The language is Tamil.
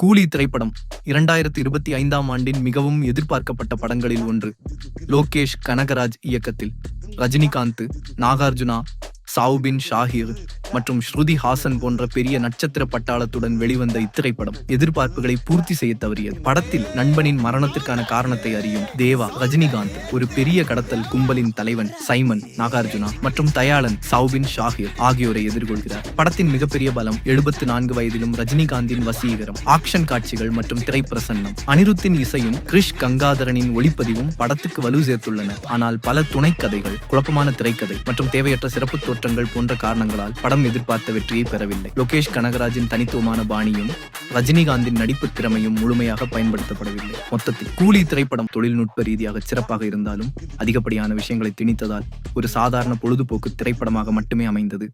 கூலி திரைப்படம் 2025ஆம் ஆண்டின் மிகவும் எதிர்பார்க்கப்பட்ட படங்களில் ஒன்று. லோகேஷ் கனகராஜ் இயக்கத்தில் ரஜினிகாந்த், நாகார்ஜுனா, சாவுபின் ஷாஹிர் மற்றும் ஸ்ருதி ஹாசன் போன்ற பெரிய நட்சத்திர பட்டாளத்துடன் வெளிவந்த இத்திரைப்படம் எதிர்பார்ப்புகளை பூர்த்தி செய்ய தவறியது. படத்தில் நண்பனின் மரணத்திற்கான காரணத்தை அறியும் தேவா, ரஜினிகாந்த் ஒரு பெரிய கடத்தல் கும்பலின் தலைவன் சைமன் நாகார்ஜுனா மற்றும் தயாளன் சாவுபின் ஷாஹிர் ஆகியோரை எதிர்கொள்கிறார். படத்தின் மிகப்பெரிய பலம் 74 வயதிலும் ரஜினிகாந்தின் வசீகரம், ஆக்ஷன் காட்சிகள் மற்றும் திரைப்பிரசன்னம். அனிருத்தின் இசையும் கிரிஷ் கங்காதரனின் ஒளிப்பதிவும் படத்துக்கு வலு சேர்த்துள்ளன. ஆனால் பல துணை கதைகள், குழப்பமான திரைக்கதை மற்றும் தேவையற்ற சிறப்பு தோற்றங்கள் போன்ற காரணங்களால் படம் எதிர்பார்த்த வெற்றியை பெறவில்லை. லோகேஷ் கனகராஜின் தனித்துவமான பாணியும் ரஜினிகாந்தின் நடிப்பு திறமையும் முழுமையாக பயன்படுத்தப்படவில்லை. மொத்தத்தில் கூலி திரைப்படம் தொழில்நுட்ப ரீதியாக சிறப்பாக இருந்தாலும் அதிகப்படியான விஷயங்களை திணித்ததால் ஒரு சாதாரண பொழுதுபோக்கு திரைப்படமாக மட்டுமே அமைந்தது.